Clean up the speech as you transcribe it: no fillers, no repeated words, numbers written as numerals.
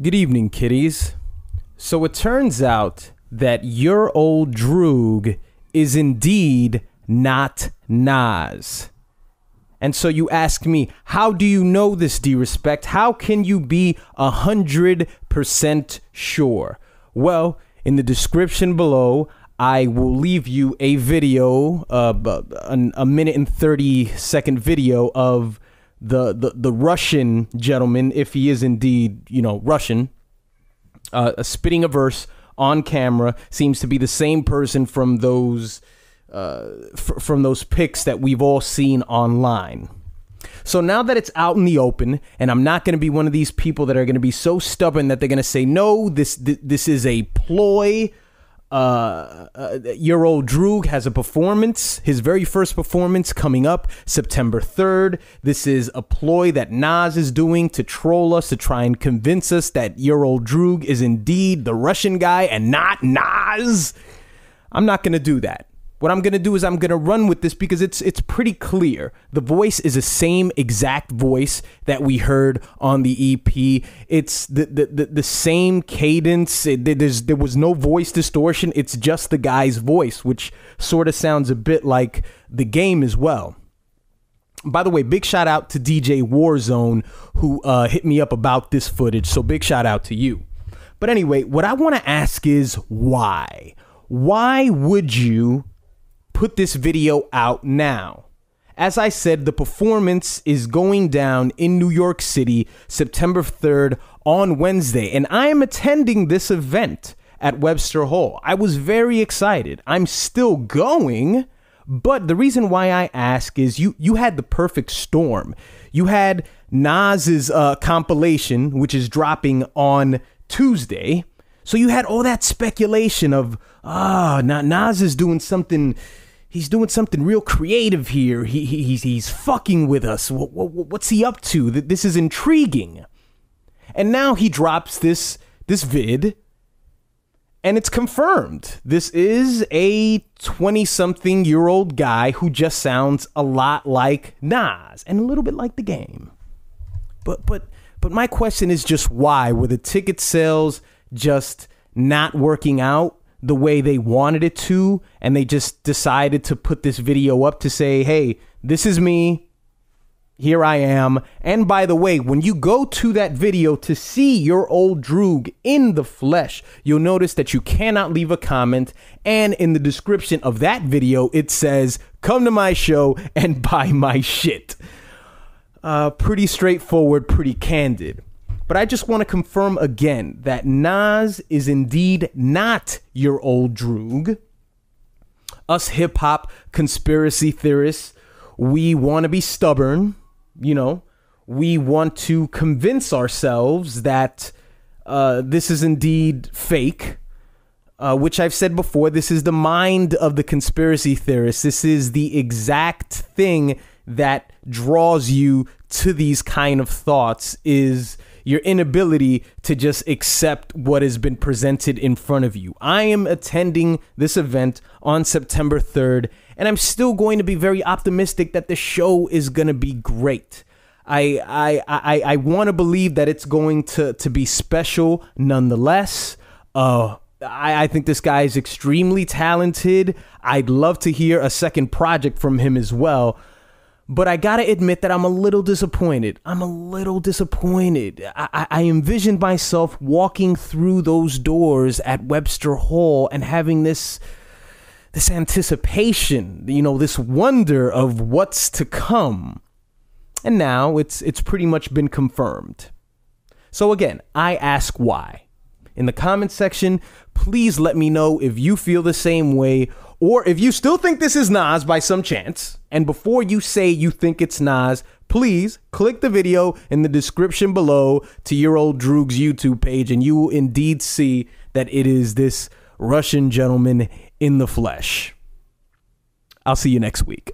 Good evening, kiddies. So it turns out that Your Old Droog is indeed not Nas. And so you ask me, how do you know this, D-Respect? How can you be 100% sure? Well, in the description below, I will leave you a video, a minute and 30-second video of the Russian gentleman, if he is indeed, Russian, spitting a verse on camera. Seems to be the same person from those pics that we've all seen online. So now that it's out in the open, and I'm not going to be one of these people that are going to be so stubborn that they're going to say, no, this is a ploy. Your Old Droog has a performance, his very first performance coming up September 3rd. This is a ploy that Nas is doing to troll us, to try and convince us that Your Old Droog is indeed the Russian guy and not Nas. I'm not going to do that. What I'm going to do is I'm going to run with this because it's pretty clear. The voice is the same exact voice that we heard on the EP. It's the same cadence. There was no voice distortion. It's just the guy's voice, which sort of sounds a bit like The Game as well. By the way, big shout out to DJ Warzone who hit me up about this footage. So big shout out to you. But anyway, what I want to ask is why? Why would you put this video out now? As I said, the performance is going down in New York City, September 3rd on Wednesday, and I am attending this event at Webster Hall. I was very excited. I'm still going, but the reason why I ask is you had the perfect storm. You had Nas's compilation, which is dropping on Tuesday. So you had all that speculation of, Nas is doing something. He's doing something real creative here. He's fucking with us. What's he up to? This is intriguing. And now he drops this vid, and it's confirmed. This is a 20-something-year-old guy who just sounds a lot like Nas and a little bit like The Game. But my question is just why? Were the ticket sales just not working out the way they wanted it to, and they just decided to put this video up to say, hey, this is me, here I am. And by the way, when you go to that video to see Your Old Droog in the flesh, you'll notice that you cannot leave a comment, and in the description of that video it says, come to my show and buy my shit. Pretty straightforward, pretty candid. But I just want to confirm again that Nas is indeed not Your Old Droog. Us hip-hop conspiracy theorists, we want to be stubborn, We want to convince ourselves that this is indeed fake, which I've said before, this is the mind of the conspiracy theorists. This is the exact thing that draws you to these kind of thoughts, is your inability to just accept what has been presented in front of you. I am attending this event on September 3rd, and I'm still going to be very optimistic that the show is going to be great. I want to believe that it's going to be special nonetheless. I think this guy is extremely talented. I'd love to hear a second project from him as well. But I gotta admit that I'm a little disappointed. I envisioned myself walking through those doors at Webster Hall and having this anticipation, this wonder of what's to come. And now it's pretty much been confirmed. So again, I ask why. In the comment section, please let me know if you feel the same way, or if you still think this is Nas by some chance. And before you say you think it's Nas, please click the video in the description below to Your Old Droog's YouTube page, and you will indeed see that it is this Russian gentleman in the flesh. I'll see you next week.